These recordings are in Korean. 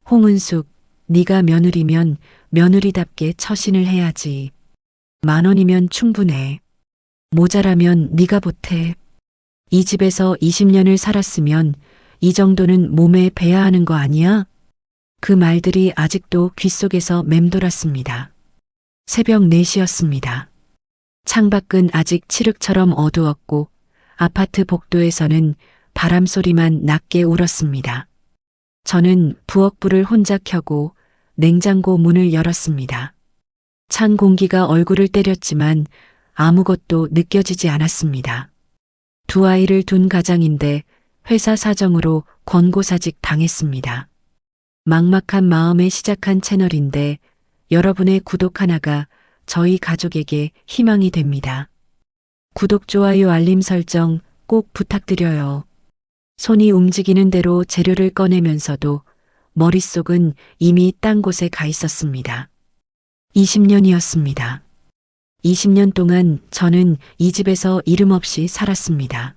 홍은숙, 네가 며느리면 며느리답게 처신을 해야지. 10,000원이면 충분해. 모자라면 네가 보태. 이 집에서 20년을 살았으면 이 정도는 몸에 배야 하는 거 아니야? 그 말들이 아직도 귓속에서 맴돌았습니다. 새벽 4시였습니다. 창밖은 아직 칠흑처럼 어두웠고 아파트 복도에서는 바람소리만 낮게 울었습니다. 저는 부엌불을 혼자 켜고 냉장고 문을 열었습니다. 찬 공기가 얼굴을 때렸지만 아무것도 느껴지지 않았습니다. 두 아이를 둔 가장인데 회사 사정으로 권고사직 당했습니다. 막막한 마음에 시작한 채널인데 여러분의 구독 하나가 저희 가족에게 희망이 됩니다. 구독, 좋아요, 알림 설정 꼭 부탁드려요. 손이 움직이는 대로 재료를 꺼내면서도 머릿속은 이미 딴 곳에 가 있었습니다. 20년이었습니다. 20년 동안 저는 이 집에서 이름 없이 살았습니다.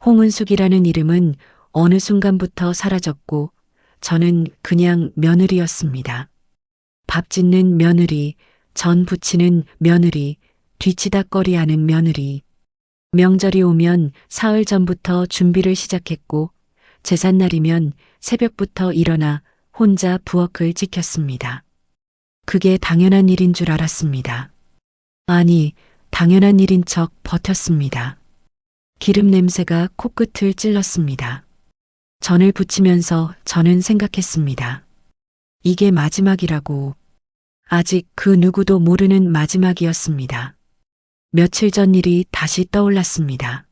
홍은숙이라는 이름은 어느 순간부터 사라졌고 저는 그냥 며느리였습니다. 밥 짓는 며느리, 전 부치는 며느리, 뒤치다꺼리하는 며느리. 명절이 오면 사흘 전부터 준비를 시작했고 제삿날이면 새벽부터 일어나 혼자 부엌을 지켰습니다. 그게 당연한 일인 줄 알았습니다. 아니, 당연한 일인 척 버텼습니다. 기름 냄새가 코끝을 찔렀습니다. 전을 부치면서 저는 생각했습니다. 이게 마지막이라고. 아직 그 누구도 모르는 마지막이었습니다. 며칠 전 일이 다시 떠올랐습니다.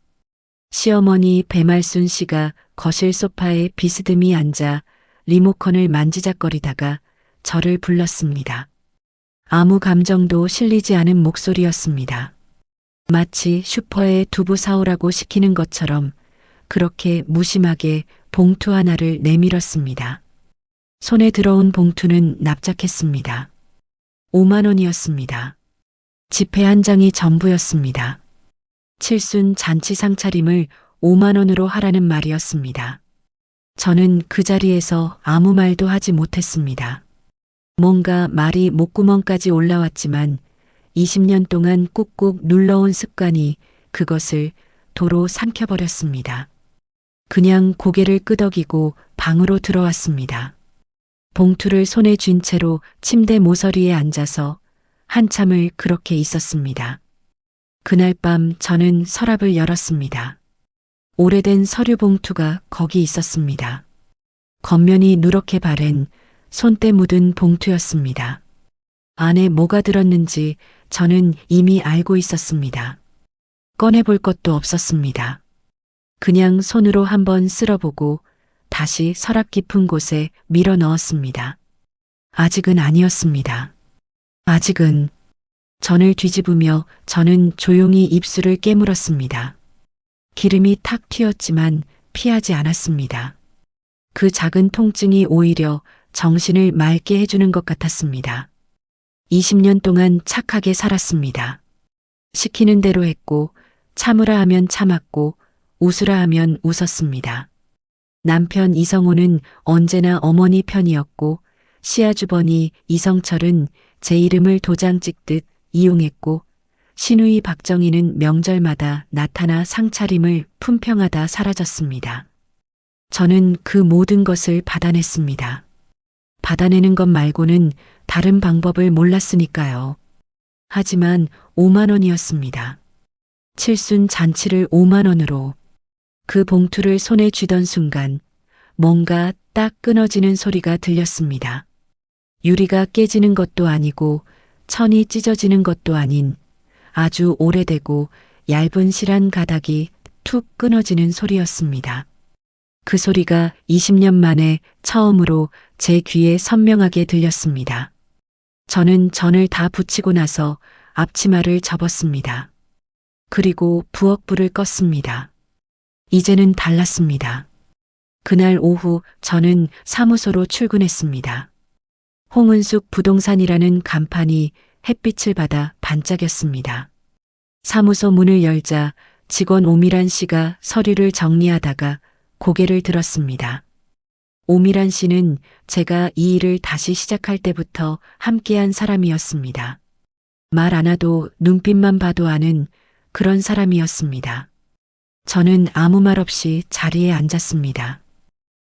시어머니 배말순 씨가 거실 소파에 비스듬히 앉아 리모컨을 만지작거리다가 저를 불렀습니다. 아무 감정도 실리지 않은 목소리였습니다. 마치 슈퍼에 두부 사오라고 시키는 것처럼 그렇게 무심하게 봉투 하나를 내밀었습니다. 손에 들어온 봉투는 납작했습니다. 50,000원이었습니다. 지폐 한 장이 전부였습니다. 칠순 잔치 상차림을 50,000원으로 하라는 말이었습니다. 저는 그 자리에서 아무 말도 하지 못했습니다. 뭔가 말이 목구멍까지 올라왔지만 20년 동안 꾹꾹 눌러온 습관이 그것을 도로 삼켜버렸습니다. 그냥 고개를 끄덕이고 방으로 들어왔습니다. 봉투를 손에 쥔 채로 침대 모서리에 앉아서 한참을 그렇게 있었습니다. 그날 밤 저는 서랍을 열었습니다. 오래된 서류 봉투가 거기 있었습니다. 겉면이 누렇게 바랜 손때 묻은 봉투였습니다. 안에 뭐가 들었는지 저는 이미 알고 있었습니다. 꺼내볼 것도 없었습니다. 그냥 손으로 한번 쓸어보고 다시 서랍 깊은 곳에 밀어 넣었습니다. 아직은 아니었습니다. 아직은. 전을 뒤집으며 저는 조용히 입술을 깨물었습니다. 기름이 탁 튀었지만 피하지 않았습니다. 그 작은 통증이 오히려 정신을 맑게 해주는 것 같았습니다. 20년 동안 착하게 살았습니다. 시키는 대로 했고 참으라 하면 참았고 웃으라 하면 웃었습니다. 남편 이성호는 언제나 어머니 편이었고 시아주버니 이성철은 제 이름을 도장 찍듯 이용했고 시누이 박정희는 명절마다 나타나 상차림을 품평하다 사라졌습니다. 저는 그 모든 것을 받아냈습니다. 받아내는 것 말고는 다른 방법을 몰랐으니까요. 하지만 50,000원이었습니다. 칠순 잔치를 50,000원으로. 그 봉투를 손에 쥐던 순간 뭔가 딱 끊어지는 소리가 들렸습니다. 유리가 깨지는 것도 아니고 천이 찢어지는 것도 아닌 아주 오래되고 얇은 실한 가닥이 툭 끊어지는 소리였습니다. 그 소리가 20년 만에 처음으로 제 귀에 선명하게 들렸습니다. 저는 전을 다 붙이고 나서 앞치마를 접었습니다. 그리고 부엌불을 껐습니다. 이제는 달랐습니다. 그날 오후 저는 사무소로 출근했습니다. 홍은숙 부동산이라는 간판이 햇빛을 받아 반짝였습니다. 사무소 문을 열자 직원 오미란 씨가 서류를 정리하다가 고개를 들었습니다. 오미란 씨는 제가 이 일을 다시 시작할 때부터 함께한 사람이었습니다. 말 안 하도 눈빛만 봐도 아는 그런 사람이었습니다. 저는 아무 말 없이 자리에 앉았습니다.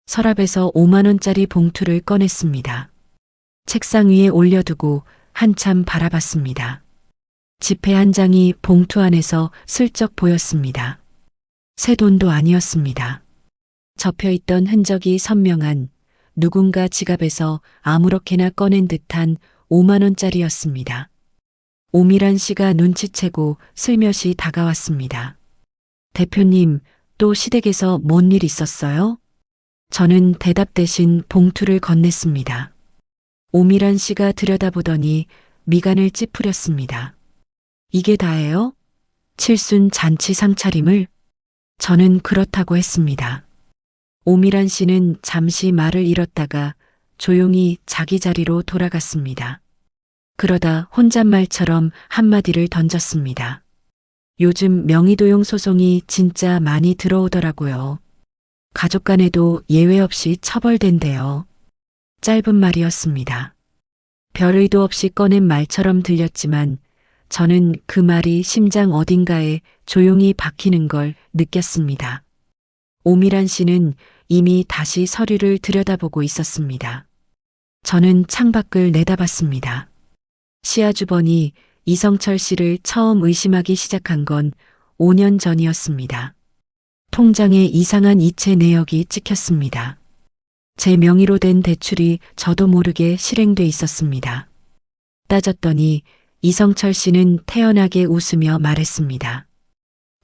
서랍에서 5만 원짜리 봉투를 꺼냈습니다. 책상 위에 올려두고 한참 바라봤습니다. 지폐 한 장이 봉투 안에서 슬쩍 보였습니다. 새 돈도 아니었습니다. 접혀있던 흔적이 선명한 누군가 지갑에서 아무렇게나 꺼낸 듯한 5만 원짜리였습니다. 오미란 씨가 눈치채고 슬며시 다가왔습니다. 대표님, 또 시댁에서 뭔 일 있었어요? 저는 대답 대신 봉투를 건넸습니다. 오미란 씨가 들여다보더니 미간을 찌푸렸습니다. 이게 다예요? 칠순 잔치 상차림을? 저는 그렇다고 했습니다. 오미란 씨는 잠시 말을 잃었다가 조용히 자기 자리로 돌아갔습니다. 그러다 혼잣말처럼 한마디를 던졌습니다. 요즘 명의도용 소송이 진짜 많이 들어오더라고요. 가족 간에도 예외 없이 처벌된대요. 짧은 말이었습니다. 별 의도 없이 꺼낸 말처럼 들렸지만 저는 그 말이 심장 어딘가에 조용히 박히는 걸 느꼈습니다. 오미란 씨는 이미 다시 서류를 들여다보고 있었습니다. 저는 창밖을 내다봤습니다. 시아주번이 이성철 씨를 처음 의심하기 시작한 건 5년 전이었습니다. 통장에 이상한 이체 내역이 찍혔습니다. 제 명의로 된 대출이 저도 모르게 실행돼 있었습니다. 따졌더니 이성철 씨는 태연하게 웃으며 말했습니다.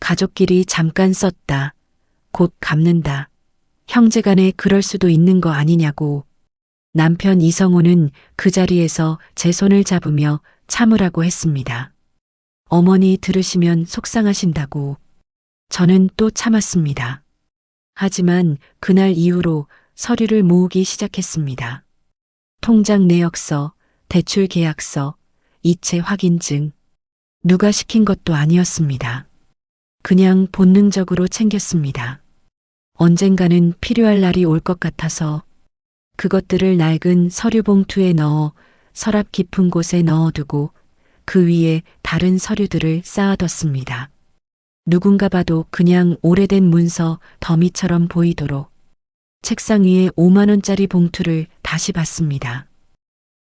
가족끼리 잠깐 썼다. 곧 갚는다. 형제간에 그럴 수도 있는 거 아니냐고. 남편 이성호는 그 자리에서 제 손을 잡으며 참으라고 했습니다. 어머니 들으시면 속상하신다고. 저는 또 참았습니다. 하지만 그날 이후로 서류를 모으기 시작했습니다. 통장 내역서, 대출 계약서, 이체 확인증. 누가 시킨 것도 아니었습니다. 그냥 본능적으로 챙겼습니다. 언젠가는 필요할 날이 올 것 같아서 그것들을 낡은 서류 봉투에 넣어 서랍 깊은 곳에 넣어두고 그 위에 다른 서류들을 쌓아뒀습니다. 누군가 봐도 그냥 오래된 문서 더미처럼 보이도록 책상 위에 5만 원짜리 봉투를 다시 봤습니다.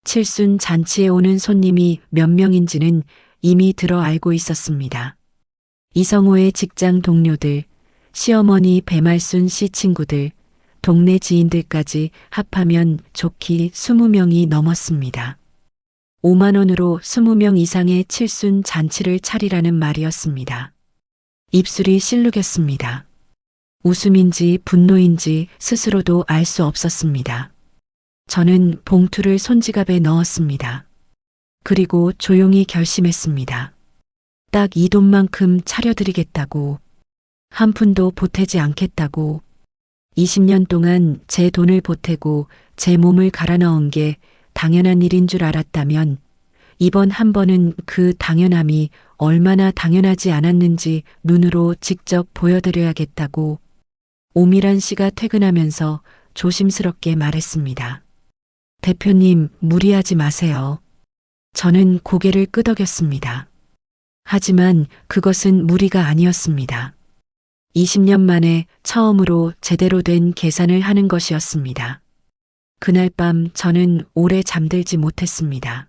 칠순 잔치에 오는 손님이 몇 명인지는 이미 들어 알고 있었습니다. 이성호의 직장 동료들, 시어머니 배말순 씨 친구들, 동네 지인들까지 합하면 좋기 20명이 넘었습니다. 5만 원으로 20명 이상의 칠순 잔치를 차리라는 말이었습니다. 입술이 실룩였습니다. 웃음인지 분노인지 스스로도 알 수 없었습니다. 저는 봉투를 손지갑에 넣었습니다. 그리고 조용히 결심했습니다. 딱 이 돈만큼 차려드리겠다고. 한 푼도 보태지 않겠다고. 20년 동안 제 돈을 보태고 제 몸을 갈아 넣은 게 당연한 일인 줄 알았다면 이번 한 번은 그 당연함이 얼마나 당연하지 않았는지 눈으로 직접 보여드려야겠다고 오미란 씨가 퇴근하면서 조심스럽게 말했습니다. 대표님, 무리하지 마세요. 저는 고개를 끄덕였습니다. 하지만 그것은 무리가 아니었습니다. 20년 만에 처음으로 제대로 된 계산을 하는 것이었습니다. 그날 밤 저는 오래 잠들지 못했습니다.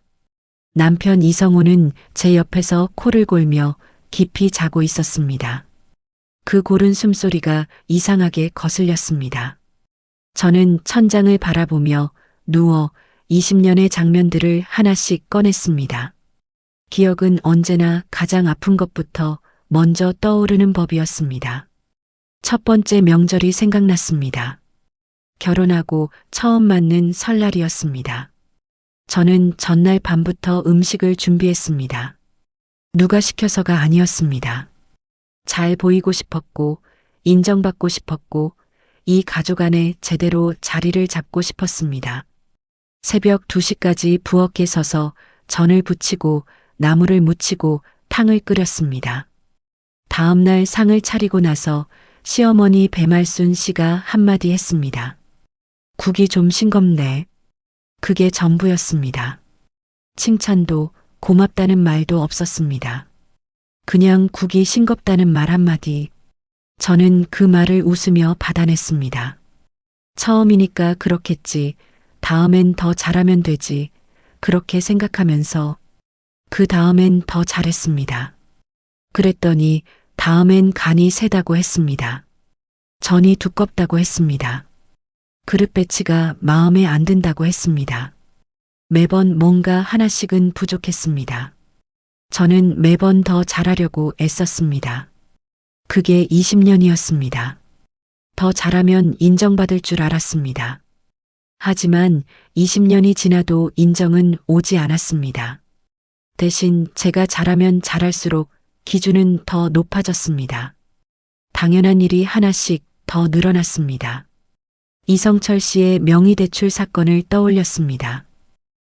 남편 이성호는 제 옆에서 코를 골며 깊이 자고 있었습니다. 그 고른 숨소리가 이상하게 거슬렸습니다. 저는 천장을 바라보며 누워 20년의 장면들을 하나씩 꺼냈습니다. 기억은 언제나 가장 아픈 것부터 먼저 떠오르는 법이었습니다. 첫 번째 명절이 생각났습니다. 결혼하고 처음 맞는 설날이었습니다. 저는 전날 밤부터 음식을 준비했습니다. 누가 시켜서가 아니었습니다. 잘 보이고 싶었고, 인정받고 싶었고, 이 가족 안에 제대로 자리를 잡고 싶었습니다. 새벽 2시까지 부엌에 서서 전을 부치고 나물을 무치고 탕을 끓였습니다. 다음 날 상을 차리고 나서 시어머니 배말순 씨가 한마디 했습니다. 국이 좀 싱겁네. 그게 전부였습니다. 칭찬도 고맙다는 말도 없었습니다. 그냥 국이 싱겁다는 말 한마디. 저는 그 말을 웃으며 받아냈습니다. 처음이니까 그렇겠지. 다음엔 더 잘하면 되지. 그렇게 생각하면서 그 다음엔 더 잘했습니다. 그랬더니 다음엔 간이 세다고 했습니다. 전이 두껍다고 했습니다. 그릇 배치가 마음에 안 든다고 했습니다. 매번 뭔가 하나씩은 부족했습니다. 저는 매번 더 잘하려고 애썼습니다. 그게 20년이었습니다. 더 잘하면 인정받을 줄 알았습니다. 하지만 20년이 지나도 인정은 오지 않았습니다. 대신 제가 잘하면 잘할수록 기준은 더 높아졌습니다. 당연한 일이 하나씩 더 늘어났습니다. 이성철 씨의 명의대출 사건을 떠올렸습니다.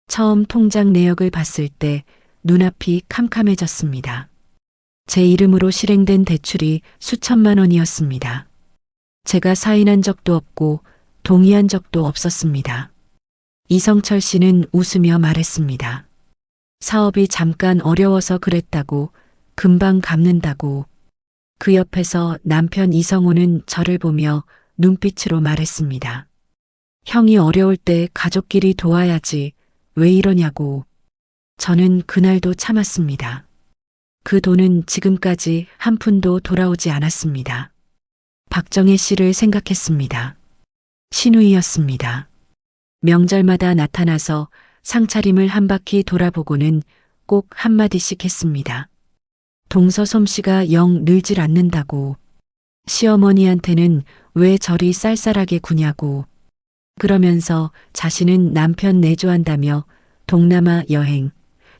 처음 통장 내역을 봤을 때 눈앞이 캄캄해졌습니다. 제 이름으로 실행된 대출이 수천만 원이었습니다. 제가 사인한 적도 없고 동의한 적도 없었습니다. 이성철 씨는 웃으며 말했습니다. 사업이 잠깐 어려워서 그랬다고, 금방 갚는다고. 그 옆에서 남편 이성호는 저를 보며 눈빛으로 말했습니다. 형이 어려울 때 가족끼리 도와야지. 왜 이러냐고. 저는 그날도 참았습니다. 그 돈은 지금까지 한 푼도 돌아오지 않았습니다. 박정혜 씨를 생각했습니다. 신우이였습니다. 명절마다 나타나서 상차림을 한 바퀴 돌아보고는 꼭 한마디씩 했습니다. 동서 솜씨가 영 늘질 않는다고. 시어머니한테는 왜 저리 쌀쌀하게 구냐고. 그러면서 자신은 남편 내조한다며 동남아 여행,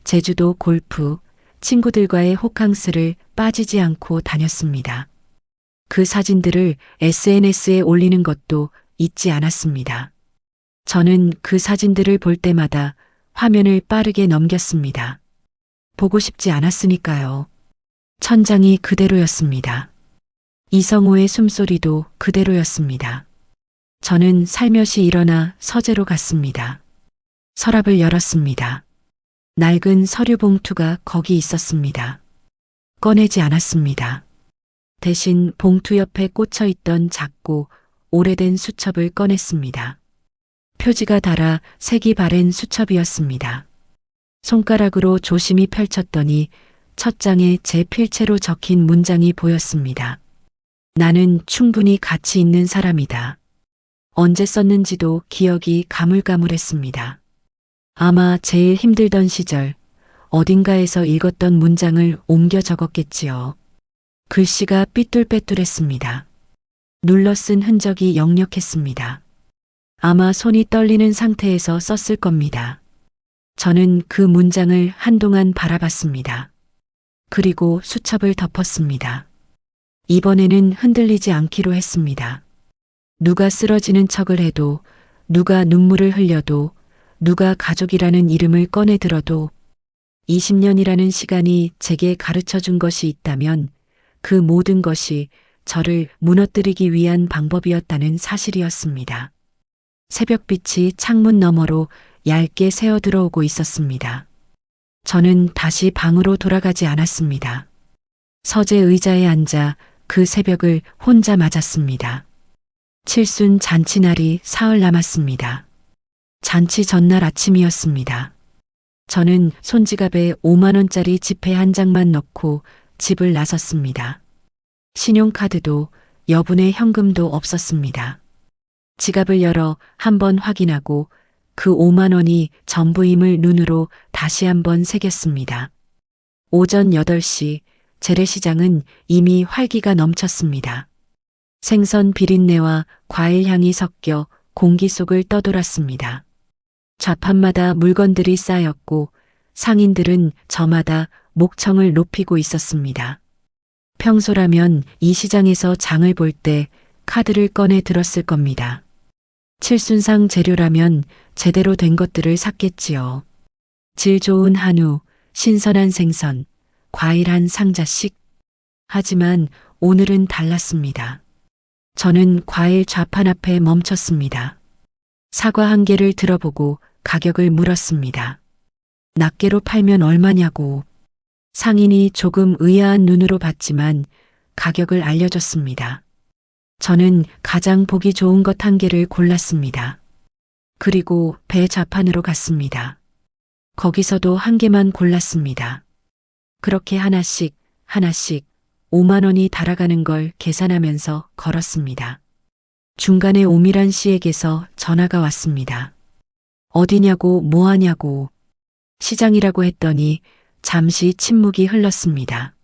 제주도 골프, 친구들과의 호캉스를 빠지지 않고 다녔습니다. 그 사진들을 SNS에 올리는 것도 잊지 않았습니다. 저는 그 사진들을 볼 때마다 화면을 빠르게 넘겼습니다. 보고 싶지 않았으니까요. 천장이 그대로였습니다. 이성호의 숨소리도 그대로였습니다. 저는 살며시 일어나 서재로 갔습니다. 서랍을 열었습니다. 낡은 서류 봉투가 거기 있었습니다. 꺼내지 않았습니다. 대신 봉투 옆에 꽂혀 있던 작고 오래된 수첩을 꺼냈습니다. 표지가 달아 색이 바랜 수첩이었습니다. 손가락으로 조심히 펼쳤더니 첫 장에 제 필체로 적힌 문장이 보였습니다. 나는 충분히 가치 있는 사람이다. 언제 썼는지도 기억이 가물가물했습니다. 아마 제일 힘들던 시절 어딘가에서 읽었던 문장을 옮겨 적었겠지요. 글씨가 삐뚤빼뚤했습니다. 눌러 쓴 흔적이 역력했습니다. 아마 손이 떨리는 상태에서 썼을 겁니다. 저는 그 문장을 한동안 바라봤습니다. 그리고 수첩을 덮었습니다. 이번에는 흔들리지 않기로 했습니다. 누가 쓰러지는 척을 해도, 누가 눈물을 흘려도, 누가 가족이라는 이름을 꺼내 들어도 20년이라는 시간이 제게 가르쳐 준 것이 있다면 그 모든 것이 저를 무너뜨리기 위한 방법이었다는 사실이었습니다. 새벽빛이 창문 너머로 얇게 새어 들어오고 있었습니다. 저는 다시 방으로 돌아가지 않았습니다. 서재 의자에 앉아 그 새벽을 혼자 맞았습니다. 칠순 잔치날이 사흘 남았습니다. 잔치 전날 아침이었습니다. 저는 손지갑에 5만 원짜리 지폐 한 장만 넣고 집을 나섰습니다. 신용카드도 여분의 현금도 없었습니다. 지갑을 열어 한번 확인하고 그 5만 원이 전부임을 눈으로 다시 한번 새겼습니다. 오전 8시 재래시장은 이미 활기가 넘쳤습니다. 생선 비린내와 과일 향이 섞여 공기 속을 떠돌았습니다. 좌판마다 물건들이 쌓였고 상인들은 저마다 목청을 높이고 있었습니다. 평소라면 이 시장에서 장을 볼 때 카드를 꺼내 들었을 겁니다. 칠순상 재료라면 제대로 된 것들을 샀겠지요. 질 좋은 한우, 신선한 생선, 과일 한 상자씩. 하지만 오늘은 달랐습니다. 저는 과일 좌판 앞에 멈췄습니다. 사과 한 개를 들어보고 가격을 물었습니다. 낱개로 팔면 얼마냐고. 상인이 조금 의아한 눈으로 봤지만 가격을 알려줬습니다. 저는 가장 보기 좋은 것 한 개를 골랐습니다. 그리고 배 좌판으로 갔습니다. 거기서도 한 개만 골랐습니다. 그렇게 하나씩 5만 원이 달아가는 걸 계산하면서 걸었습니다. 중간에 오미란 씨에게서 전화가 왔습니다. 어디냐고 뭐하냐고. 시장이라고 했더니 잠시 침묵이 흘렀습니다.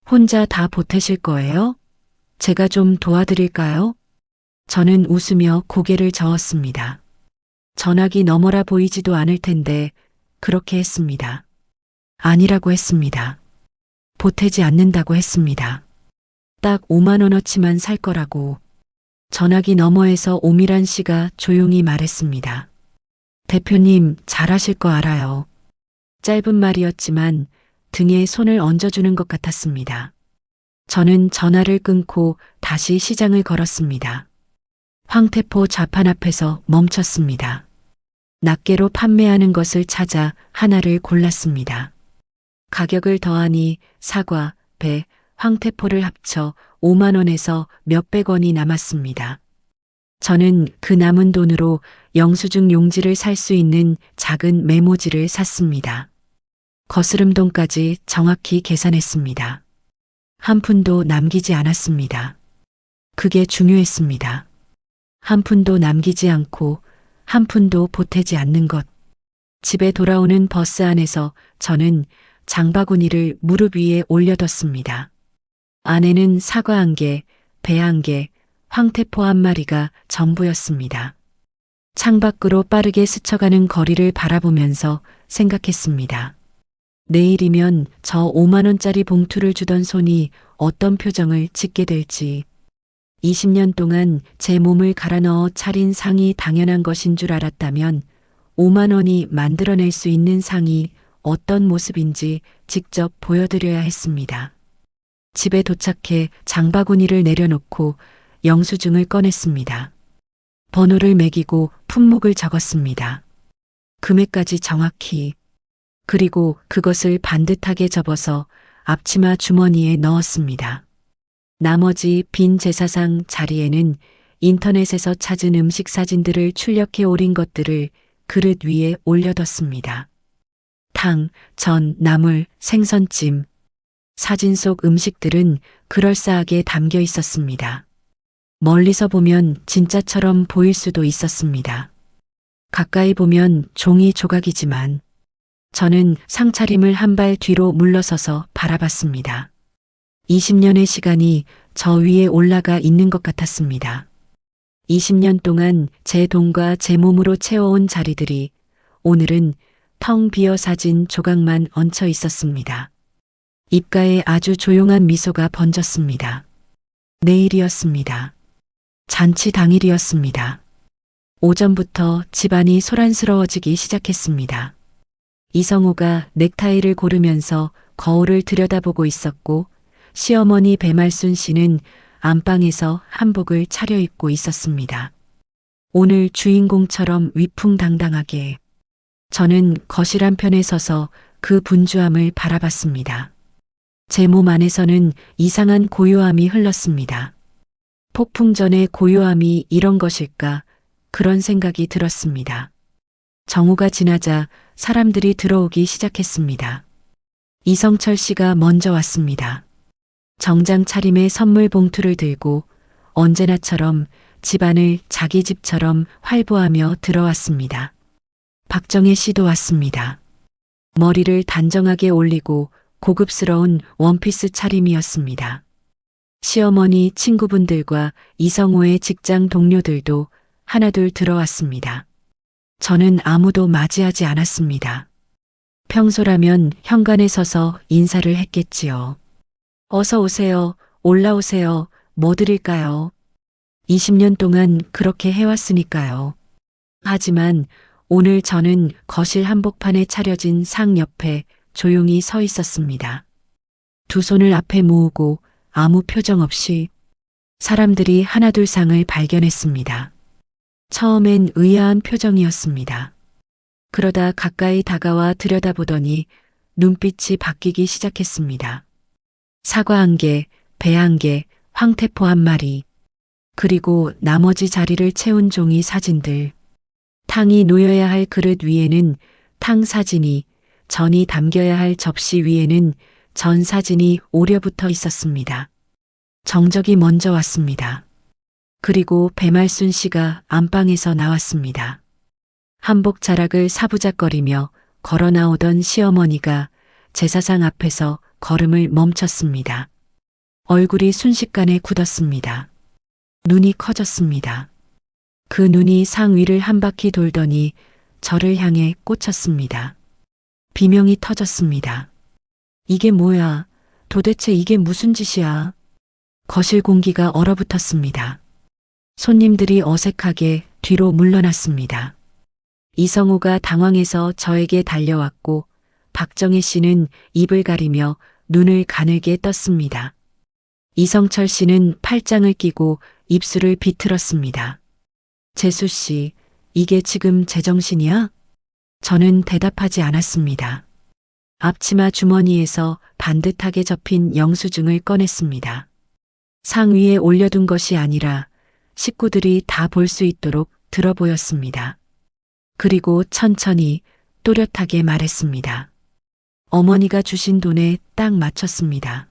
혼자 다 보태실 거예요? 제가 좀 도와드릴까요? 저는 웃으며 고개를 저었습니다. 전화기 너머라 보이지도 않을 텐데 그렇게 했습니다. 아니라고 했습니다. 보태지 않는다고 했습니다. 딱 5만 원어치만 살 거라고. 전화기 너머에서 오미란 씨가 조용히 말했습니다. 대표님, 잘하실 거 알아요. 짧은 말이었지만 등에 손을 얹어주는 것 같았습니다. 저는 전화를 끊고 다시 시장을 걸었습니다. 황태포 좌판 앞에서 멈췄습니다. 낱개로 판매하는 것을 찾아 하나를 골랐습니다. 가격을 더하니 사과, 배, 황태포를 합쳐 5만 원에서 몇백 원이 남았습니다. 저는 그 남은 돈으로 영수증 용지를 살 수 있는 작은 메모지를 샀습니다. 거스름돈까지 정확히 계산했습니다. 한 푼도 남기지 않았습니다. 그게 중요했습니다. 한 푼도 남기지 않고 한 푼도 보태지 않는 것. 집에 돌아오는 버스 안에서 저는 장바구니를 무릎 위에 올려뒀습니다. 안에는 사과 한 개, 배 한 개, 황태포 한 마리가 전부였습니다. 창밖으로 빠르게 스쳐가는 거리를 바라보면서 생각했습니다. 내일이면 저 5만 원짜리 봉투를 주던 손이 어떤 표정을 짓게 될지. 20년 동안 제 몸을 갈아 넣어 차린 상이 당연한 것인 줄 알았다면 5만 원이 만들어낼 수 있는 상이 어떤 모습인지 직접 보여드려야 했습니다. 집에 도착해 장바구니를 내려놓고 영수증을 꺼냈습니다. 번호를 매기고 품목을 적었습니다. 금액까지 정확히. 그리고 그것을 반듯하게 접어서 앞치마 주머니에 넣었습니다. 나머지 빈 제사상 자리에는 인터넷에서 찾은 음식 사진들을 출력해 오린 것들을 그릇 위에 올려뒀습니다. 탕, 전, 나물, 생선찜. 사진 속 음식들은 그럴싸하게 담겨 있었습니다. 멀리서 보면 진짜처럼 보일 수도 있었습니다. 가까이 보면 종이 조각이지만 저는 상차림을 한 발 뒤로 물러서서 바라봤습니다. 20년의 시간이 저 위에 올라가 있는 것 같았습니다. 20년 동안 제 돈과 제 몸으로 채워온 자리들이 오늘은 텅 비어 사진 조각만 얹혀 있었습니다. 입가에 아주 조용한 미소가 번졌습니다. 내일이었습니다. 잔치 당일이었습니다. 오전부터 집안이 소란스러워지기 시작했습니다. 이성호가 넥타이를 고르면서 거울을 들여다보고 있었고 시어머니 배말순 씨는 안방에서 한복을 차려입고 있었습니다. 오늘 주인공처럼 위풍당당하게. 저는 거실 한편에 서서 그 분주함을 바라봤습니다. 제 몸 안에서는 이상한 고요함이 흘렀습니다. 폭풍 전의 고요함이 이런 것일까? 그런 생각이 들었습니다. 정오가 지나자 사람들이 들어오기 시작했습니다. 이성철 씨가 먼저 왔습니다. 정장 차림에 선물 봉투를 들고 언제나처럼 집안을 자기 집처럼 활보하며 들어왔습니다. 박정혜 씨도 왔습니다. 머리를 단정하게 올리고 고급스러운 원피스 차림이었습니다. 시어머니 친구분들과 이성호의 직장 동료들도 하나둘 들어왔습니다. 저는 아무도 맞이하지 않았습니다. 평소라면 현관에 서서 인사를 했겠지요. 어서 오세요. 올라오세요. 뭐 드릴까요? 20년 동안 그렇게 해왔으니까요. 하지만 오늘 저는 거실 한복판에 차려진 상 옆에 조용히 서 있었습니다. 두 손을 앞에 모으고 아무 표정 없이. 사람들이 하나둘 상을 발견했습니다. 처음엔 의아한 표정이었습니다. 그러다 가까이 다가와 들여다보더니 눈빛이 바뀌기 시작했습니다. 사과 한 개, 배 한 개, 황태포 한 마리, 그리고 나머지 자리를 채운 종이 사진들. 탕이 놓여야 할 그릇 위에는 탕 사진이, 전이 담겨야 할 접시 위에는 전 사진이 오려붙어 있었습니다. 정적이 먼저 왔습니다. 그리고 배말순 씨가 안방에서 나왔습니다. 한복 자락을 사부작거리며 걸어 나오던 시어머니가 제사상 앞에서 걸음을 멈췄습니다. 얼굴이 순식간에 굳었습니다. 눈이 커졌습니다. 그 눈이 상 위를 한 바퀴 돌더니 저를 향해 꽂혔습니다. 비명이 터졌습니다. 이게 뭐야? 도대체 이게 무슨 짓이야? 거실 공기가 얼어붙었습니다. 손님들이 어색하게 뒤로 물러났습니다. 이성우가 당황해서 저에게 달려왔고 박정희 씨는 입을 가리며 눈을 가늘게 떴습니다. 이성철 씨는 팔짱을 끼고 입술을 비틀었습니다. 재수 씨, 이게 지금 제정신이야? 저는 대답하지 않았습니다. 앞치마 주머니에서 반듯하게 접힌 영수증을 꺼냈습니다. 상 위에 올려둔 것이 아니라 식구들이 다 볼 수 있도록 들어 보였습니다. 그리고 천천히 또렷하게 말했습니다. 어머니가 주신 돈에 딱 맞췄습니다.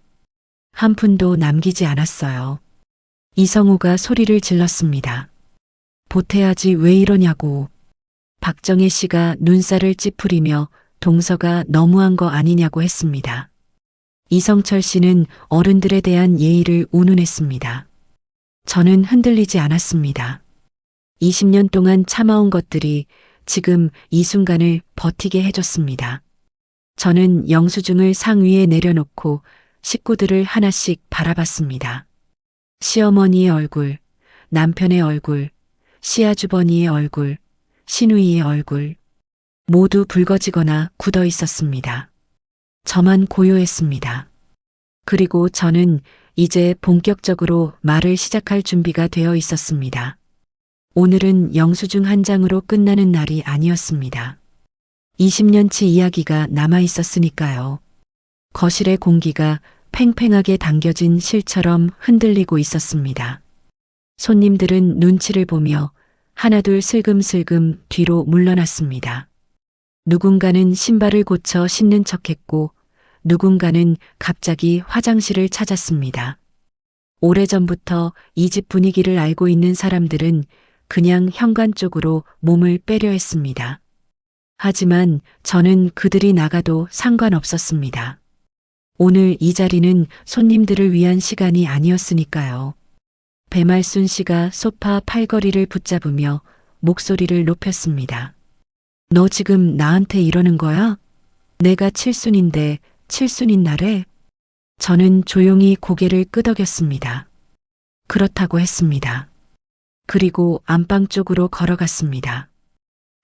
한 푼도 남기지 않았어요. 이성우가 소리를 질렀습니다. 보태야지 왜 이러냐고. 박정혜 씨가 눈살을 찌푸리며 동서가 너무한 거 아니냐고 했습니다. 이성철 씨는 어른들에 대한 예의를 운운했습니다. 저는 흔들리지 않았습니다. 20년 동안 참아온 것들이 지금 이 순간을 버티게 해줬습니다. 저는 영수증을 상 위에 내려놓고 식구들을 하나씩 바라봤습니다. 시어머니의 얼굴, 남편의 얼굴, 시아주버니의 얼굴, 시누이의 얼굴, 모두 붉어지거나 굳어 있었습니다. 저만 고요했습니다. 그리고 저는 이제 본격적으로 말을 시작할 준비가 되어 있었습니다. 오늘은 영수증 한 장으로 끝나는 날이 아니었습니다. 20년치 이야기가 남아 있었으니까요. 거실의 공기가 팽팽하게 당겨진 실처럼 흔들리고 있었습니다. 손님들은 눈치를 보며 하나둘 슬금슬금 뒤로 물러났습니다. 누군가는 신발을 고쳐 신는 척했고 누군가는 갑자기 화장실을 찾았습니다. 오래전부터 이 집 분위기를 알고 있는 사람들은 그냥 현관 쪽으로 몸을 빼려 했습니다. 하지만 저는 그들이 나가도 상관없었습니다. 오늘 이 자리는 손님들을 위한 시간이 아니었으니까요. 배말순 씨가 소파 팔걸이를 붙잡으며 목소리를 높였습니다. 너 지금 나한테 이러는 거야? 내가 칠순인데 칠순인 날에? 저는 조용히 고개를 끄덕였습니다. 그렇다고 했습니다. 그리고 안방 쪽으로 걸어갔습니다.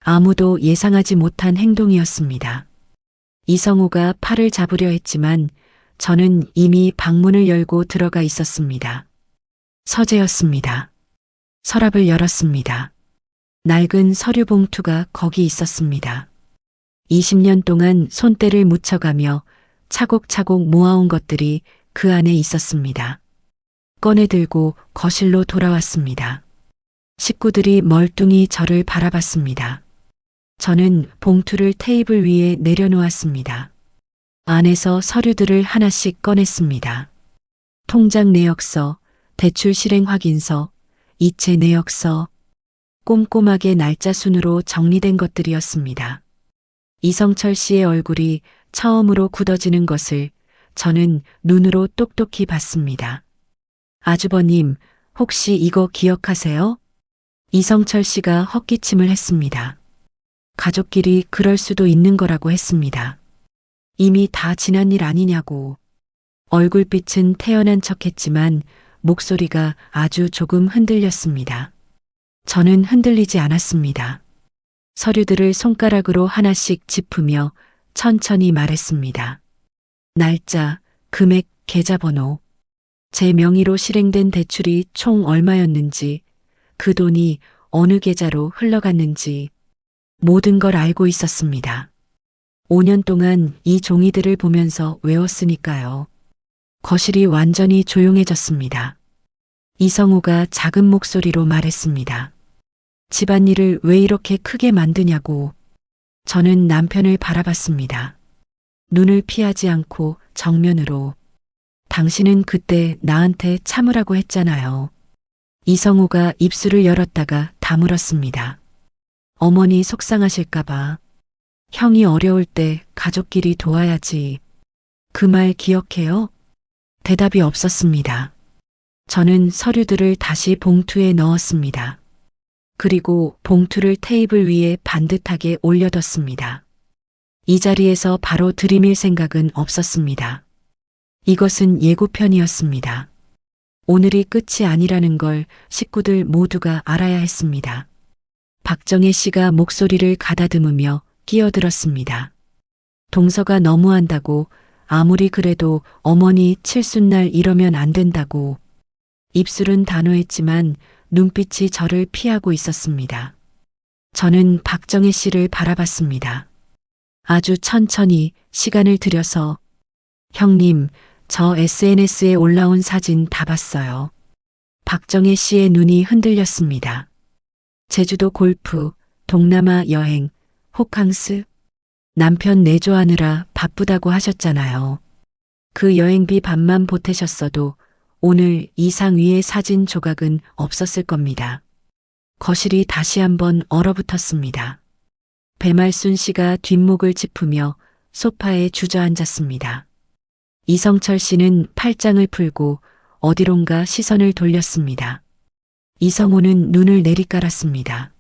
아무도 예상하지 못한 행동이었습니다. 이성우가 팔을 잡으려 했지만 저는 이미 방문을 열고 들어가 있었습니다. 서재였습니다. 서랍을 열었습니다. 낡은 서류 봉투가 거기 있었습니다. 20년 동안 손때를 묻혀가며 차곡차곡 모아온 것들이 그 안에 있었습니다. 꺼내 들고 거실로 돌아왔습니다. 식구들이 멀뚱히 저를 바라봤습니다. 저는 봉투를 테이블 위에 내려놓았습니다. 안에서 서류들을 하나씩 꺼냈습니다. 통장 내역서, 대출 실행 확인서, 이체 내역서, 꼼꼼하게 날짜 순으로 정리된 것들이었습니다. 이성철 씨의 얼굴이 처음으로 굳어지는 것을 저는 눈으로 똑똑히 봤습니다. 아주버님, 혹시 이거 기억하세요? 이성철 씨가 헛기침을 했습니다. 가족끼리 그럴 수도 있는 거라고 했습니다. 이미 다 지난 일 아니냐고. 얼굴빛은 태연한 척했지만 목소리가 아주 조금 흔들렸습니다. 저는 흔들리지 않았습니다. 서류들을 손가락으로 하나씩 짚으며 천천히 말했습니다. 날짜, 금액, 계좌번호, 제 명의로 실행된 대출이 총 얼마였는지, 그 돈이 어느 계좌로 흘러갔는지 모든 걸 알고 있었습니다. 5년 동안 이 종이들을 보면서 외웠으니까요. 거실이 완전히 조용해졌습니다. 이성우가 작은 목소리로 말했습니다. 집안일을 왜 이렇게 크게 만드냐고. 저는 남편을 바라봤습니다. 눈을 피하지 않고 정면으로. 당신은 그때 나한테 참으라고 했잖아요. 이성우가 입술을 열었다가 다물었습니다. 어머니 속상하실까봐. 형이 어려울 때 가족끼리 도와야지. 그 말 기억해요? 대답이 없었습니다. 저는 서류들을 다시 봉투에 넣었습니다. 그리고 봉투를 테이블 위에 반듯하게 올려뒀습니다. 이 자리에서 바로 들이밀 생각은 없었습니다. 이것은 예고편이었습니다. 오늘이 끝이 아니라는 걸 식구들 모두가 알아야 했습니다. 박정혜 씨가 목소리를 가다듬으며 끼어들었습니다. 동서가 너무한다고. 아무리 그래도 어머니 칠순날 이러면 안 된다고. 입술은 단호했지만 눈빛이 저를 피하고 있었습니다. 저는 박정혜 씨를 바라봤습니다. 아주 천천히 시간을 들여서. 형님, 저 SNS에 올라온 사진 다 봤어요. 박정혜 씨의 눈이 흔들렸습니다. 제주도 골프, 동남아 여행, 호캉스. 남편 내조하느라 바쁘다고 하셨잖아요. 그 여행비 반만 보태셨어도 오늘 이 상 위의 사진 조각은 없었을 겁니다. 거실이 다시 한번 얼어붙었습니다. 배말순 씨가 뒷목을 짚으며 소파에 주저앉았습니다. 이성철 씨는 팔짱을 풀고 어디론가 시선을 돌렸습니다. 이성호는 눈을 내리깔았습니다.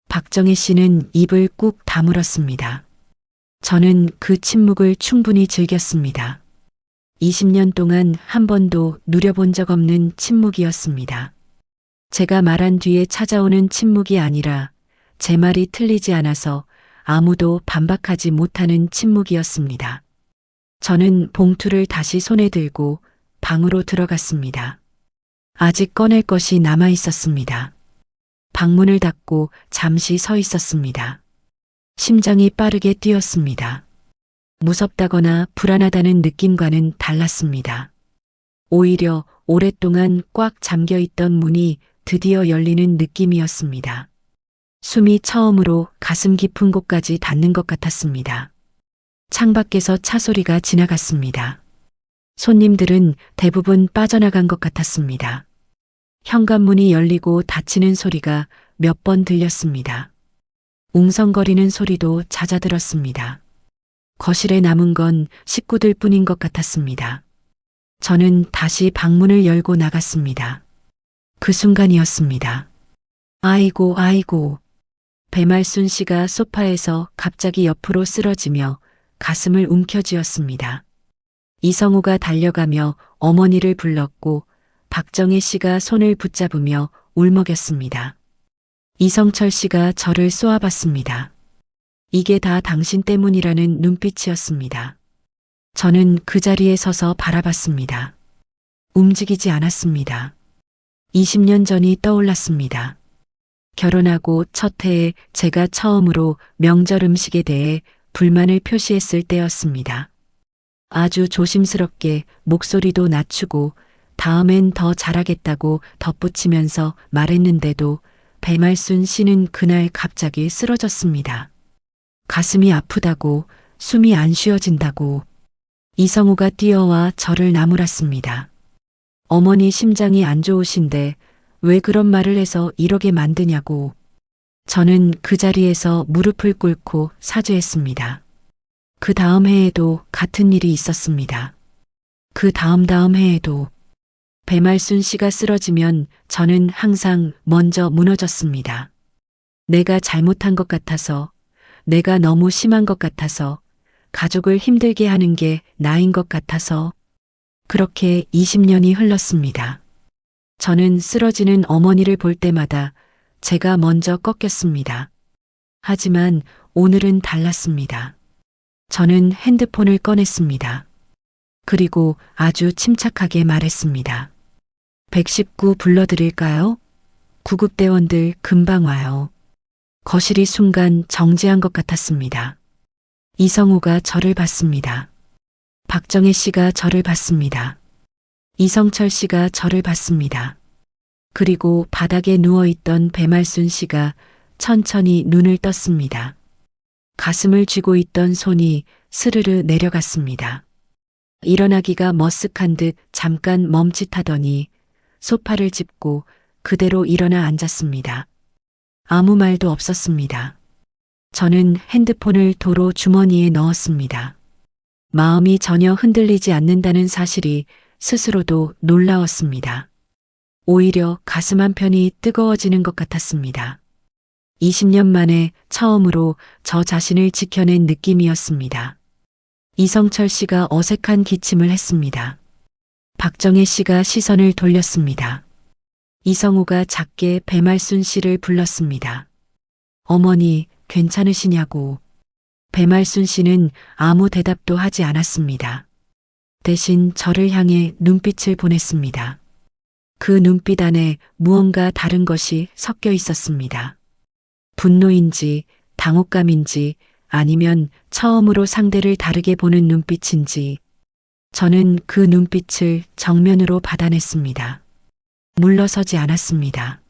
박정혜 씨는 입을 꾹 다물었습니다. 저는 그 침묵을 충분히 즐겼습니다. 20년 동안 한 번도 누려본 적 없는 침묵이었습니다. 제가 말한 뒤에 찾아오는 침묵이 아니라 제 말이 틀리지 않아서 아무도 반박하지 못하는 침묵이었습니다. 저는 봉투를 다시 손에 들고 방으로 들어갔습니다. 아직 꺼낼 것이 남아 있었습니다. 방문을 닫고 잠시 서 있었습니다. 심장이 빠르게 뛰었습니다. 무섭다거나 불안하다는 느낌과는 달랐습니다. 오히려 오랫동안 꽉 잠겨 있던 문이 드디어 열리는 느낌이었습니다. 숨이 처음으로 가슴 깊은 곳까지 닿는 것 같았습니다. 창밖에서 차 소리가 지나갔습니다. 손님들은 대부분 빠져나간 것 같았습니다. 현관문이 열리고 닫히는 소리가 몇 번 들렸습니다. 웅성거리는 소리도 잦아들었습니다. 거실에 남은 건 식구들 뿐인 것 같았습니다. 저는 다시 방문을 열고 나갔습니다. 그 순간이었습니다. 아이고, 아이고. 배말순 씨가 소파에서 갑자기 옆으로 쓰러지며 가슴을 움켜쥐었습니다. 이성우가 달려가며 어머니를 불렀고 박정혜 씨가 손을 붙잡으며 울먹였습니다. 이성철 씨가 저를 쏘아봤습니다. 이게 다 당신 때문이라는 눈빛이었습니다. 저는 그 자리에 서서 바라봤습니다. 움직이지 않았습니다. 20년 전이 떠올랐습니다. 결혼하고 첫 해에 제가 처음으로 명절 음식에 대해 불만을 표시했을 때였습니다. 아주 조심스럽게 목소리도 낮추고 다음엔 더 잘하겠다고 덧붙이면서 말했는데도 배말순 씨는 그날 갑자기 쓰러졌습니다. 가슴이 아프다고, 숨이 안 쉬어진다고. 이성우가 뛰어와 저를 나무랐습니다. 어머니 심장이 안 좋으신데 왜 그런 말을 해서 이러게 만드냐고. 저는 그 자리에서 무릎을 꿇고 사죄했습니다. 그 다음 해에도 같은 일이 있었습니다. 그 다음 해에도. 배말순 씨가 쓰러지면 저는 항상 먼저 무너졌습니다. 내가 잘못한 것 같아서, 내가 너무 심한 것 같아서, 가족을 힘들게 하는 게 나인 것 같아서. 그렇게 20년이 흘렀습니다. 저는 쓰러지는 어머니를 볼 때마다 제가 먼저 꺾였습니다. 하지만 오늘은 달랐습니다. 저는 핸드폰을 꺼냈습니다. 그리고 아주 침착하게 말했습니다. 119 불러드릴까요? 구급대원들 금방 와요. 거실이 순간 정지한 것 같았습니다. 이성우가 저를 봤습니다. 박정혜 씨가 저를 봤습니다. 이성철 씨가 저를 봤습니다. 그리고 바닥에 누워있던 배말순 씨가 천천히 눈을 떴습니다. 가슴을 쥐고 있던 손이 스르르 내려갔습니다. 일어나기가 머쓱한 듯 잠깐 멈칫하더니 소파를 짚고 그대로 일어나 앉았습니다. 아무 말도 없었습니다. 저는 핸드폰을 도로 주머니에 넣었습니다. 마음이 전혀 흔들리지 않는다는 사실이 스스로도 놀라웠습니다. 오히려 가슴 한편이 뜨거워지는 것 같았습니다. 20년 만에 처음으로 저 자신을 지켜낸 느낌이었습니다. 이성철 씨가 어색한 기침을 했습니다. 박정혜 씨가 시선을 돌렸습니다. 이성우가 작게 배말순 씨를 불렀습니다. 어머니, 괜찮으시냐고. 배말순 씨는 아무 대답도 하지 않았습니다. 대신 저를 향해 눈빛을 보냈습니다. 그 눈빛 안에 무언가 다른 것이 섞여 있었습니다. 분노인지, 당혹감인지, 아니면 처음으로 상대를 다르게 보는 눈빛인지, 저는 그 눈빛을 정면으로 받아냈습니다. 물러서지 않았습니다.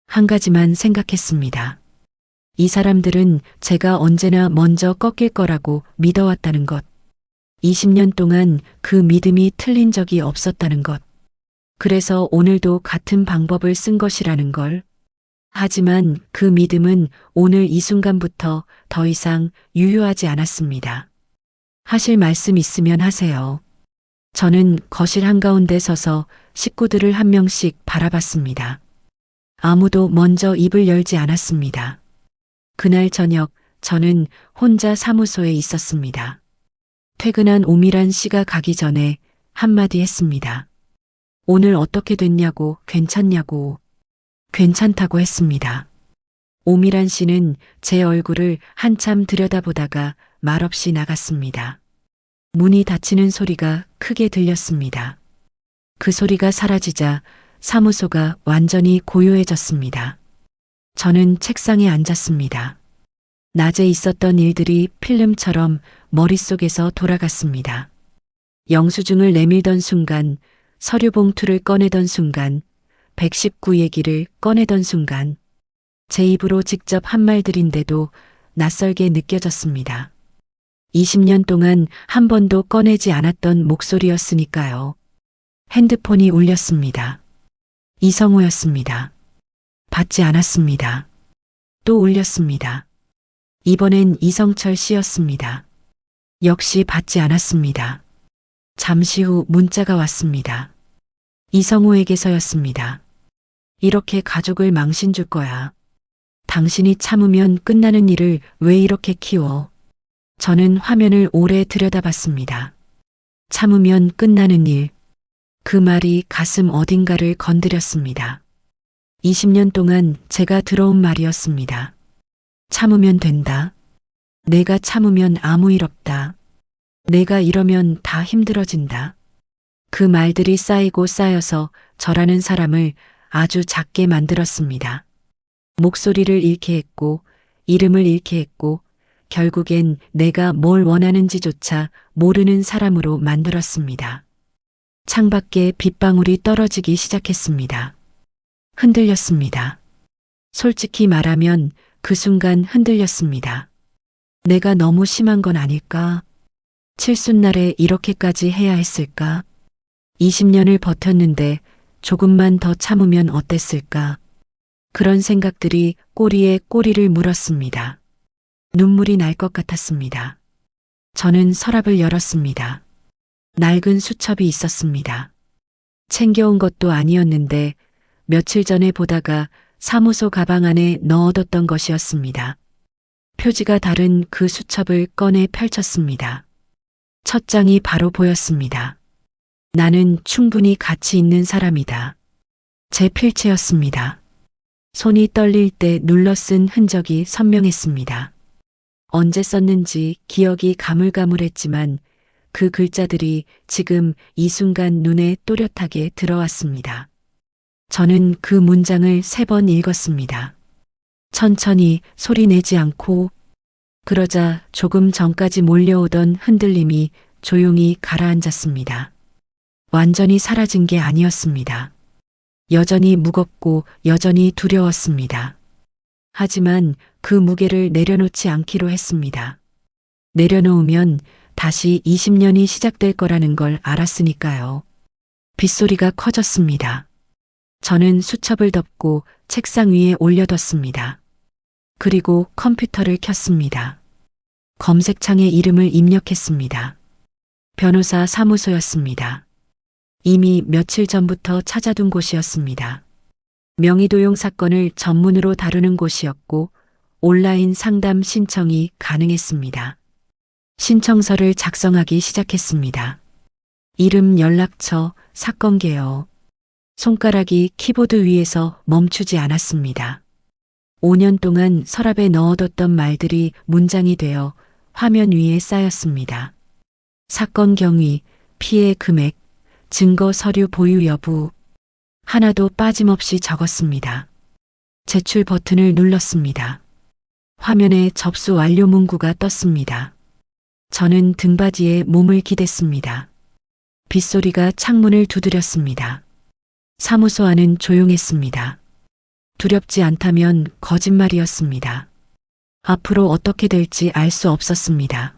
한 가지만 생각했습니다. 이 사람들은 제가 언제나 먼저 꺾일 거라고 믿어왔다는 것. 20년 동안 그 믿음이 틀린 적이 없었다는 것. 그래서 오늘도 같은 방법을 쓴 것이라는 걸. 하지만 그 믿음은 오늘 이 순간부터 더 이상 유효하지 않았습니다. 하실 말씀 있으면 하세요. 저는 거실 한가운데 서서 식구들을 한 명씩 바라봤습니다. 아무도 먼저 입을 열지 않았습니다. 그날 저녁 저는 혼자 사무소에 있었습니다. 퇴근한 오미란 씨가 가기 전에 한마디 했습니다. 오늘 어떻게 됐냐고, 괜찮냐고. 괜찮다고 했습니다. 오미란 씨는 제 얼굴을 한참 들여다보다가 말없이 나갔습니다. 문이 닫히는 소리가 크게 들렸습니다. 그 소리가 사라지자 사무소가 완전히 고요해졌습니다. 저는 책상에 앉았습니다. 낮에 있었던 일들이 필름처럼 머릿속에서 돌아갔습니다. 영수증을 내밀던 순간, 서류 봉투를 꺼내던 순간, 119 얘기를 꺼내던 순간, 제 입으로 직접 한 말들인데도 낯설게 느껴졌습니다. 20년 동안 한 번도 꺼내지 않았던 목소리였으니까요. 핸드폰이 울렸습니다. 이성우였습니다. 받지 않았습니다. 또 울렸습니다. 이번엔 이성철 씨였습니다. 역시 받지 않았습니다. 잠시 후 문자가 왔습니다. 이성우에게서였습니다. 이렇게 가족을 망신 줄 거야. 당신이 참으면 끝나는 일을 왜 이렇게 키워? 저는 화면을 오래 들여다봤습니다. 참으면 끝나는 일. 그 말이 가슴 어딘가를 건드렸습니다. 20년 동안 제가 들어온 말이었습니다. 참으면 된다. 내가 참으면 아무 일 없다. 내가 이러면 다 힘들어진다. 그 말들이 쌓이고 쌓여서 저라는 사람을 아주 작게 만들었습니다. 목소리를 잃게 했고, 이름을 잃게 했고, 결국엔 내가 뭘 원하는지조차 모르는 사람으로 만들었습니다. 창밖에 빗방울이 떨어지기 시작했습니다. 흔들렸습니다. 솔직히 말하면 그 순간 흔들렸습니다. 내가 너무 심한 건 아닐까? 칠순날에 이렇게까지 해야 했을까? 20년을 버텼는데 조금만 더 참으면 어땠을까? 그런 생각들이 꼬리에 꼬리를 물었습니다. 눈물이 날 것 같았습니다. 저는 서랍을 열었습니다. 낡은 수첩이 있었습니다. 챙겨온 것도 아니었는데 며칠 전에 보다가 사무소 가방 안에 넣어뒀던 것이었습니다. 표지가 다른 그 수첩을 꺼내 펼쳤습니다. 첫 장이 바로 보였습니다. 나는 충분히 가치 있는 사람이다. 제 필체였습니다. 손이 떨릴 때 눌러 쓴 흔적이 선명했습니다. 언제 썼는지 기억이 가물가물했지만 그 글자들이 지금 이 순간 눈에 또렷하게 들어왔습니다. 저는 그 문장을 3번 읽었습니다. 천천히 소리 내지 않고. 그러자 조금 전까지 몰려오던 흔들림이 조용히 가라앉았습니다. 완전히 사라진 게 아니었습니다. 여전히 무겁고 여전히 두려웠습니다. 하지만 그 무게를 내려놓지 않기로 했습니다. 내려놓으면 다시 20년이 시작될 거라는 걸 알았으니까요. 빗소리가 커졌습니다. 저는 수첩을 덮고 책상 위에 올려뒀습니다. 그리고 컴퓨터를 켰습니다. 검색창에 이름을 입력했습니다. 변호사 사무소였습니다. 이미 며칠 전부터 찾아둔 곳이었습니다. 명의도용 사건을 전문으로 다루는 곳이었고 온라인 상담 신청이 가능했습니다. 신청서를 작성하기 시작했습니다. 이름, 연락처, 사건 개요. 손가락이 키보드 위에서 멈추지 않았습니다. 5년 동안 서랍에 넣어뒀던 말들이 문장이 되어 화면 위에 쌓였습니다. 사건 경위, 피해 금액, 증거 서류 보유 여부, 하나도 빠짐없이 적었습니다. 제출 버튼을 눌렀습니다. 화면에 접수 완료 문구가 떴습니다. 저는 등받이에 몸을 기댔습니다. 빗소리가 창문을 두드렸습니다. 사무소 안은 조용했습니다. 두렵지 않다면 거짓말이었습니다. 앞으로 어떻게 될지 알 수 없었습니다.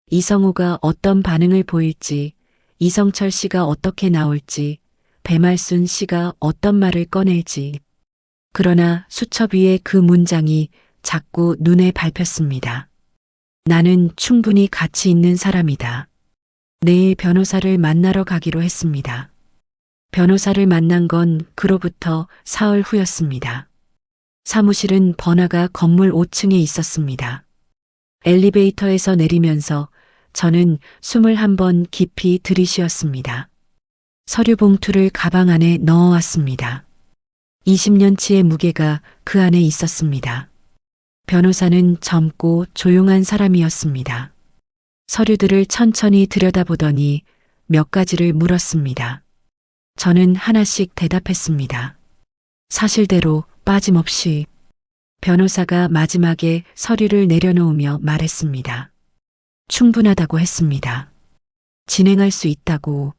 이성우가 어떤 반응을 보일지, 이성철 씨가 어떻게 나올지, 배말순 씨가 어떤 말을 꺼낼지. 그러나 수첩 위에 그 문장이 자꾸 눈에 밟혔습니다. 나는 충분히 가치 있는 사람이다. 내일 변호사를 만나러 가기로 했습니다. 변호사를 만난 건 그로부터 사흘 후였습니다. 사무실은 번화가 건물 5층에 있었습니다. 엘리베이터에서 내리면서 저는 숨을 한번 깊이 들이쉬었습니다. 서류 봉투를 가방 안에 넣어왔습니다. 20년치의 무게가 그 안에 있었습니다. 변호사는 젊고 조용한 사람이었습니다. 서류들을 천천히 들여다보더니 몇 가지를 물었습니다. 저는 하나씩 대답했습니다. 사실대로 빠짐없이. 변호사가 마지막에 서류를 내려놓으며 말했습니다. 충분하다고 했습니다. 진행할 수 있다고.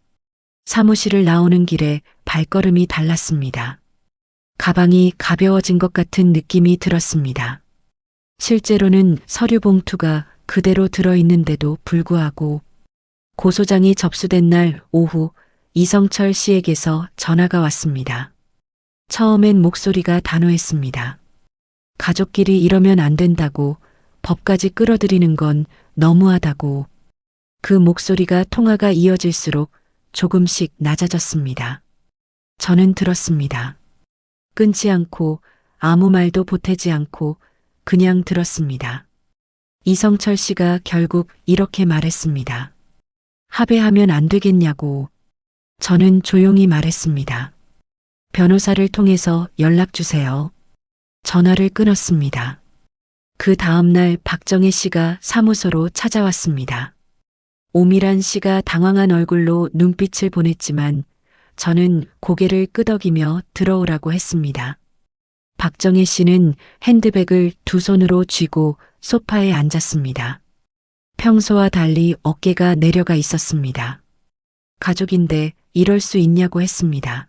사무실을 나오는 길에 발걸음이 달랐습니다. 가방이 가벼워진 것 같은 느낌이 들었습니다. 실제로는 서류 봉투가 그대로 들어있는데도 불구하고 고소장이 접수된 날 오후 이성철 씨에게서 전화가 왔습니다. 처음엔 목소리가 단호했습니다. 가족끼리 이러면 안 된다고, 법까지 끌어들이는 건 너무하다고. 그 목소리가 통화가 이어질수록 조금씩 낮아졌습니다. 저는 들었습니다. 끊지 않고 아무 말도 보태지 않고 그냥 들었습니다. 이성철 씨가 결국 이렇게 말했습니다. 합의하면 안 되겠냐고. 저는 조용히 말했습니다. 변호사를 통해서 연락 주세요. 전화를 끊었습니다. 그 다음날 박정혜 씨가 사무소로 찾아왔습니다. 오미란 씨가 당황한 얼굴로 눈빛을 보냈지만 저는 고개를 끄덕이며 들어오라고 했습니다. 박정혜 씨는 핸드백을 두 손으로 쥐고 소파에 앉았습니다. 평소와 달리 어깨가 내려가 있었습니다. 가족인데 이럴 수 있냐고 했습니다.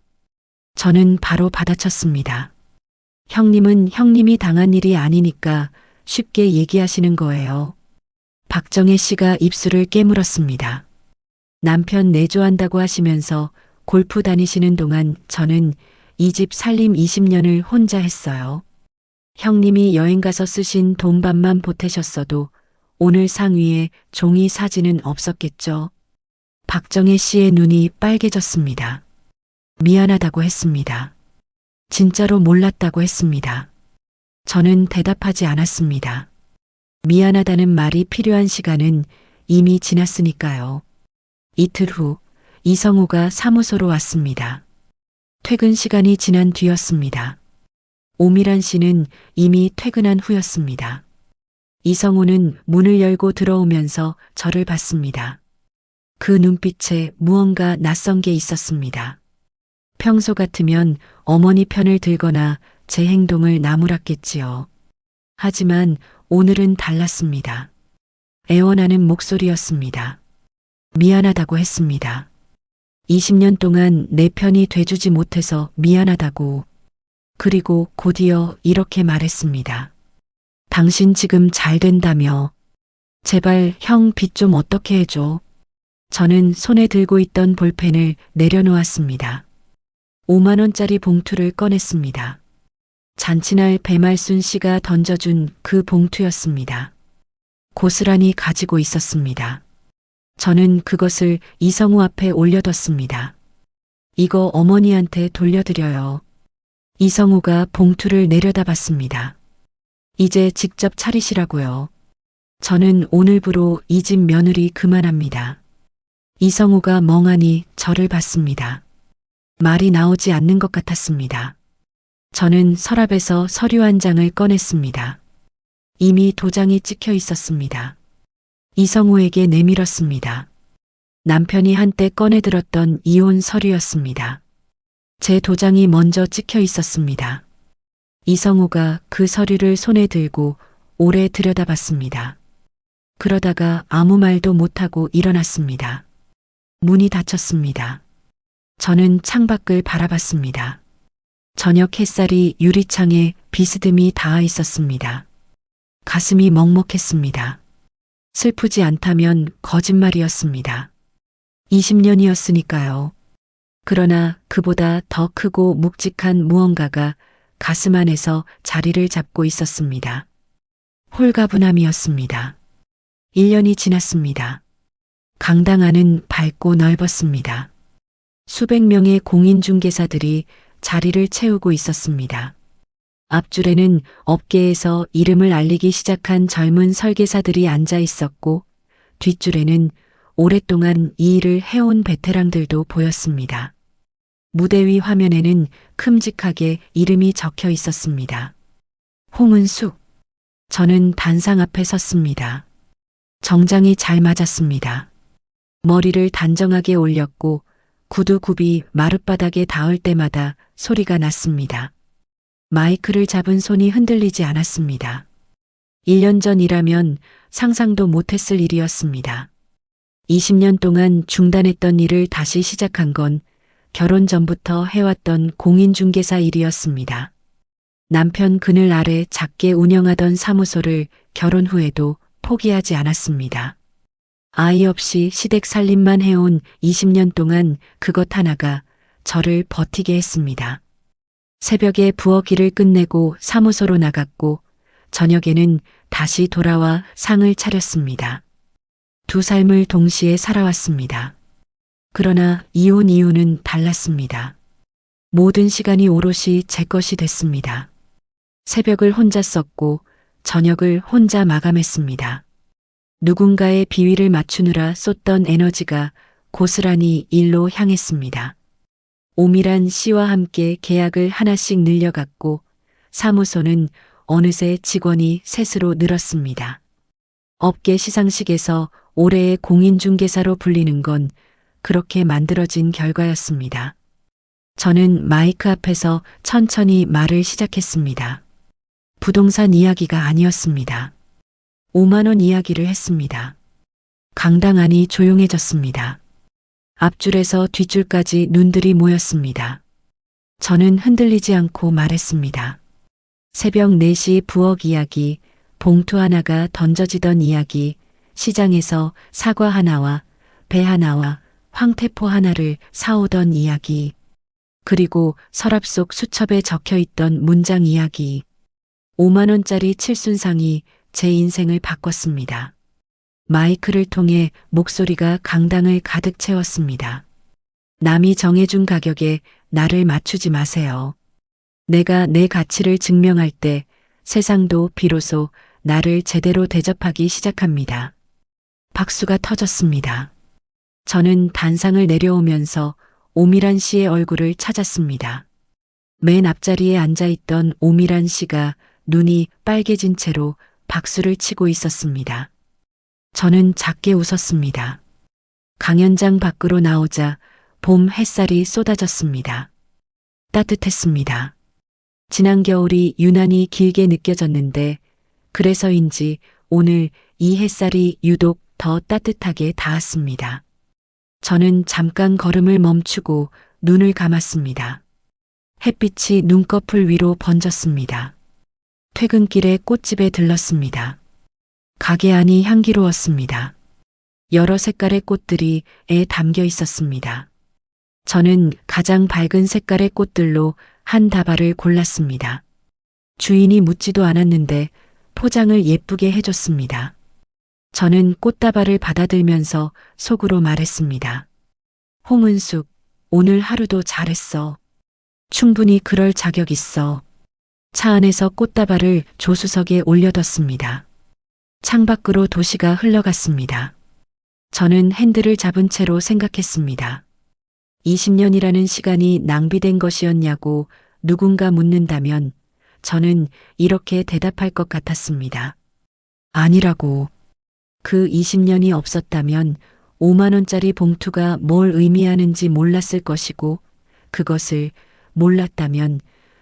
저는 바로 받아쳤습니다. 형님은 형님이 당한 일이 아니니까 쉽게 얘기하시는 거예요. 박정혜 씨가 입술을 깨물었습니다. 남편 내조한다고 하시면서 골프 다니시는 동안 저는 이 집 살림 20년을 혼자 했어요. 형님이 여행 가서 쓰신 돈반만 보태셨어도 오늘 상 위에 종이 사진은 없었겠죠. 박정혜 씨의 눈이 빨개졌습니다. 미안하다고 했습니다. 진짜로 몰랐다고 했습니다. 저는 대답하지 않았습니다. 미안하다는 말이 필요한 시간은 이미 지났으니까요. 이틀 후 이성우가 사무소로 왔습니다. 퇴근 시간이 지난 뒤였습니다. 오미란 씨는 이미 퇴근한 후였습니다. 이성우는 문을 열고 들어오면서 저를 봤습니다. 그 눈빛에 무언가 낯선 게 있었습니다. 평소 같으면 어머니 편을 들거나 제 행동을 나무랐겠지요. 하지만 오늘은 달랐습니다. 애원하는 목소리였습니다. 미안하다고 했습니다. 20년 동안 내 편이 돼주지 못해서 미안하다고. 그리고 곧이어 이렇게 말했습니다. 당신 지금 잘 된다며. 제발 형 빚 좀 어떻게 해줘. 저는 손에 들고 있던 볼펜을 내려놓았습니다. 5만 원짜리 봉투를 꺼냈습니다. 잔치날 배말순 씨가 던져준 그 봉투였습니다. 고스란히 가지고 있었습니다. 저는 그것을 이성우 앞에 올려뒀습니다. 이거 어머니한테 돌려드려요. 이성우가 봉투를 내려다봤습니다. 이제 직접 차리시라고요. 저는 오늘부로 이 집 며느리 그만합니다. 이성우가 멍하니 저를 봤습니다. 말이 나오지 않는 것 같았습니다. 저는 서랍에서 서류 한 장을 꺼냈습니다. 이미 도장이 찍혀 있었습니다. 이성우에게 내밀었습니다. 남편이 한때 꺼내들었던 이혼 서류였습니다. 제 도장이 먼저 찍혀 있었습니다. 이성우가 그 서류를 손에 들고 오래 들여다봤습니다. 그러다가 아무 말도 못하고 일어났습니다. 문이 닫혔습니다. 저는 창밖을 바라봤습니다. 저녁 햇살이 유리창에 비스듬히 닿아 있었습니다. 가슴이 먹먹했습니다. 슬프지 않다면 거짓말이었습니다. 20년이었으니까요. 그러나 그보다 더 크고 묵직한 무언가가 가슴 안에서 자리를 잡고 있었습니다. 홀가분함이었습니다. 1년이 지났습니다. 강당 안은 밝고 넓었습니다. 수백 명의 공인중개사들이 자리를 채우고 있었습니다. 앞줄에는 업계에서 이름을 알리기 시작한 젊은 설계사들이 앉아 있었고 뒷줄에는 오랫동안 이 일을 해온 베테랑들도 보였습니다. 무대 위 화면에는 큼직하게 이름이 적혀 있었습니다. 홍은숙. 저는 단상 앞에 섰습니다. 정장이 잘 맞았습니다. 머리를 단정하게 올렸고 구두굽이 마룻바닥에 닿을 때마다 소리가 났습니다. 마이크를 잡은 손이 흔들리지 않았습니다. 1년 전이라면 상상도 못했을 일이었습니다. 20년 동안 중단했던 일을 다시 시작한 건 결혼 전부터 해왔던 공인중개사 일이었습니다. 남편 그늘 아래 작게 운영하던 사무소를 결혼 후에도 포기하지 않았습니다. 아이 없이 시댁 살림만 해온 20년 동안 그것 하나가 저를 버티게 했습니다. 새벽에 부엌 일을 끝내고 사무소로 나갔고 저녁에는 다시 돌아와 상을 차렸습니다. 두 삶을 동시에 살아왔습니다. 그러나 이혼 이유는 달랐습니다. 모든 시간이 오롯이 제 것이 됐습니다. 새벽을 혼자 썼고 저녁을 혼자 마감했습니다. 누군가의 비위를 맞추느라 쏟던 에너지가 고스란히 일로 향했습니다. 오밀한 씨와 함께 계약을 하나씩 늘려갔고 사무소는 어느새 직원이 셋으로 늘었습니다. 업계 시상식에서 올해의 공인중개사로 불리는 건 그렇게 만들어진 결과였습니다. 저는 마이크 앞에서 천천히 말을 시작했습니다. 부동산 이야기가 아니었습니다. 5만 원 이야기를 했습니다. 강당 안이 조용해졌습니다. 앞줄에서 뒷줄까지 눈들이 모였습니다. 저는 흔들리지 않고 말했습니다. 새벽 4시 부엌 이야기, 봉투 하나가 던져지던 이야기, 시장에서 사과 하나와 배 하나와 황태포 하나를 사오던 이야기, 그리고 서랍 속 수첩에 적혀있던 문장 이야기. 5만 원짜리 칠순상이 제 인생을 바꿨습니다. 마이크를 통해 목소리가 강당을 가득 채웠습니다. 남이 정해준 가격에 나를 맞추지 마세요. 내가 내 가치를 증명할 때 세상도 비로소 나를 제대로 대접하기 시작합니다. 박수가 터졌습니다. 저는 단상을 내려오면서 오밀한 씨의 얼굴을 찾았습니다. 맨 앞자리에 앉아있던 오밀한 씨가 눈이 빨개진 채로 박수를 치고 있었습니다. 저는 작게 웃었습니다. 강연장 밖으로 나오자 봄 햇살이 쏟아졌습니다. 따뜻했습니다. 지난 겨울이 유난히 길게 느껴졌는데 그래서인지 오늘 이 햇살이 유독 더 따뜻하게 닿았습니다. 저는 잠깐 걸음을 멈추고 눈을 감았습니다. 햇빛이 눈꺼풀 위로 번졌습니다. 퇴근길에 꽃집에 들렀습니다. 가게 안이 향기로웠습니다. 여러 색깔의 꽃들이 에 담겨 있었습니다. 저는 가장 밝은 색깔의 꽃들로 한 다발을 골랐습니다. 주인이 묻지도 않았는데 포장을 예쁘게 해줬습니다. 저는 꽃다발을 받아들면서 속으로 말했습니다. 홍은숙, 오늘 하루도 잘했어. 충분히 그럴 자격 있어. 차 안에서 꽃다발을 조수석에 올려뒀습니다. 창밖으로 도시가 흘러갔습니다. 저는 핸들을 잡은 채로 생각했습니다. 20년이라는 시간이 낭비된 것이었냐고 누군가 묻는다면 저는 이렇게 대답할 것 같았습니다. 아니라고. 그 20년이 없었다면 5만 원짜리 봉투가 뭘 의미하는지 몰랐을 것이고 그것을 몰랐다면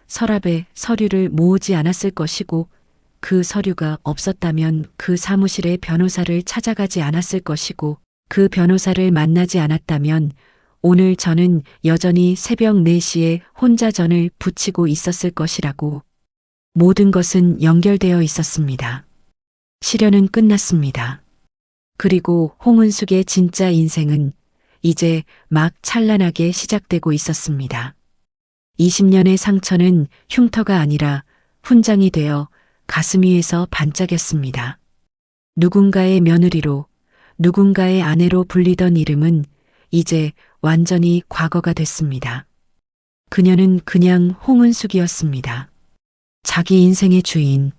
서랍에 서류를 모으지 않았을 것이고 그 서류가 없었다면 그 사무실에 변호사를 찾아가지 않았을 것이고 그 변호사를 만나지 않았다면 오늘 저는 여전히 새벽 4시에 혼자 전을 부치고 있었을 것이라고. 모든 것은 연결되어 있었습니다. 시련은 끝났습니다. 그리고 홍은숙의 진짜 인생은 이제 막 찬란하게 시작되고 있었습니다. 20년의 상처는 흉터가 아니라 훈장이 되어 가슴 위에서 반짝였습니다. 누군가의 며느리로, 누군가의 아내로 불리던 이름은 이제 완전히 과거가 됐습니다. 그녀는 그냥 홍은숙이었습니다. 자기 인생의 주인.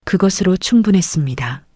그것으로 충분했습니다.